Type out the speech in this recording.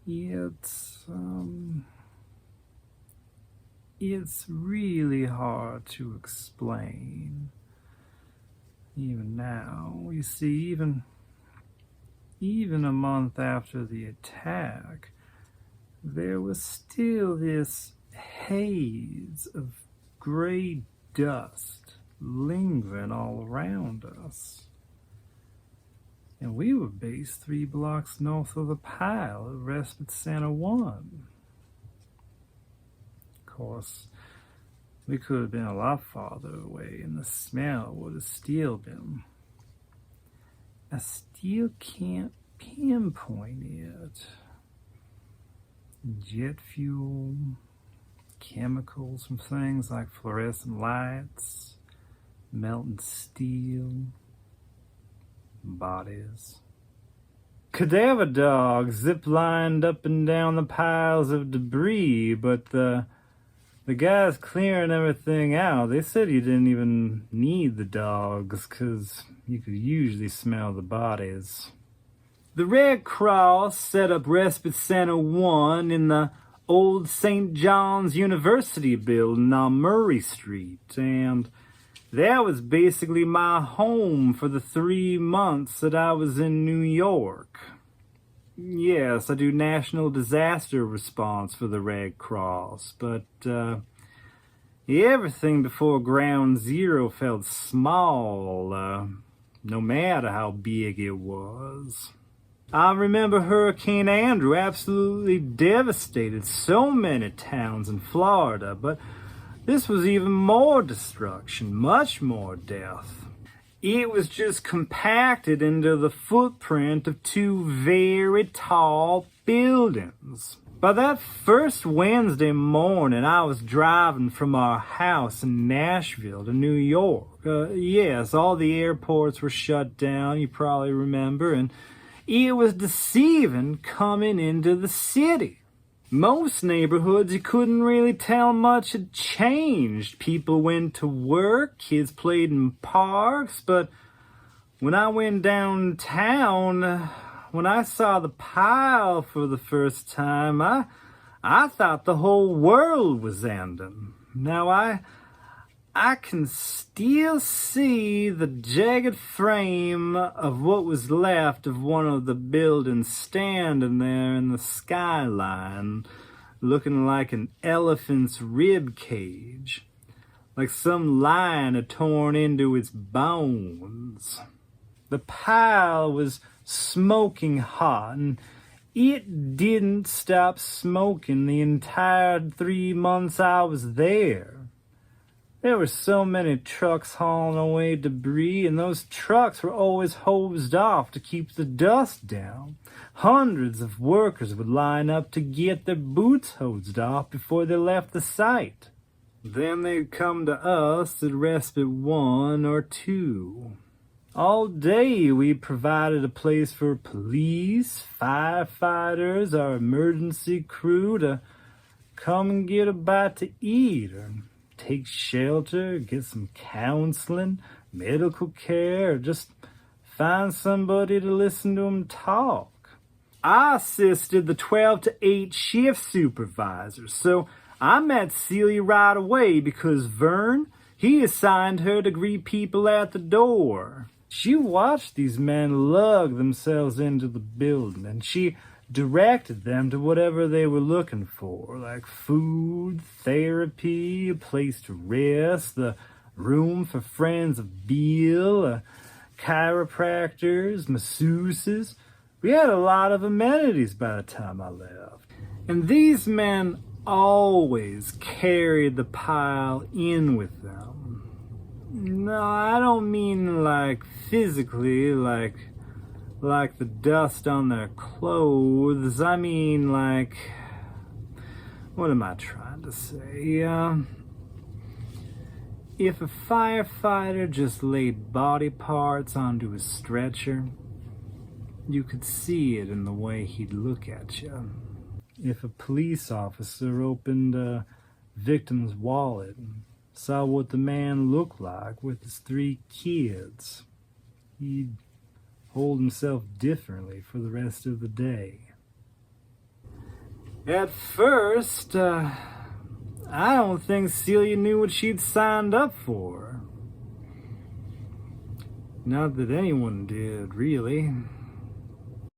It's really hard to explain. Even now, you see, even a month after the attack, there was still this haze of gray dust lingering all around us. And we were based 3 blocks north of the pile at Respite Center 1. Of course, we could have been a lot farther away, and the smell would have still been. I still can't pinpoint it. Jet fuel, chemicals from things like fluorescent lights, melting steel, bodies. Cadaver dogs zip-lined up and down the piles of debris, but the guys clearing everything out, they said you didn't even need the dogs because you could usually smell the bodies. The Red Cross set up Respite Center 1 in the old St. John's University building on Murray Street, and that was basically my home for the 3 months that I was in New York. Yes, I do national disaster response for the Red Cross, but everything before Ground Zero felt small, no matter how big it was. I remember Hurricane Andrew absolutely devastated so many towns in Florida, but this was even more destruction, much more death. It was just compacted into the footprint of 2 very tall buildings. By that first Wednesday morning, I was driving from our house in Nashville to New York. Yes, all the airports were shut down, you probably remember, and it was deceiving coming into the city. Most neighborhoods, you couldn't really tell much had changed. People went to work, kids played in parks, but when I went downtown, when I saw the pile for the first time, I thought the whole world was ending. Now I can still see the jagged frame of what was left of one of the buildings standing there in the skyline, looking like an elephant's rib cage, like some lion had torn into its bones. The pile was smoking hot, and it didn't stop smoking the entire 3 months I was there. There were so many trucks hauling away debris, and those trucks were always hosed off to keep the dust down. Hundreds of workers would line up to get their boots hosed off before they left the site. Then they'd come to us at Respite 1 or 2. All day we provided a place for police, firefighters, our emergency crew to come and get a bite to eat, or take shelter, get some counseling, medical care, or just find somebody to listen to them talk. I assisted the 12 to 8 shift supervisors, so I met Celia right away because Vern, he assigned her to greet people at the door. She watched these men lug themselves into the building, and she directed them to whatever they were looking for, like food, therapy, a place to rest, the room for friends of Bill, chiropractors, masseuses. We had a lot of amenities by the time I left. And these men always carried the pile in with them. No, I don't mean like physically, like the dust on their clothes. I mean, like, what am I trying to say? If a firefighter just laid body parts onto a stretcher, you could see it in the way he'd look at you. If a police officer opened a victim's wallet and saw what the man looked like with his 3 kids, he'd hold himself differently for the rest of the day. At first, I don't think Celia knew what she'd signed up for. Not that anyone did, really.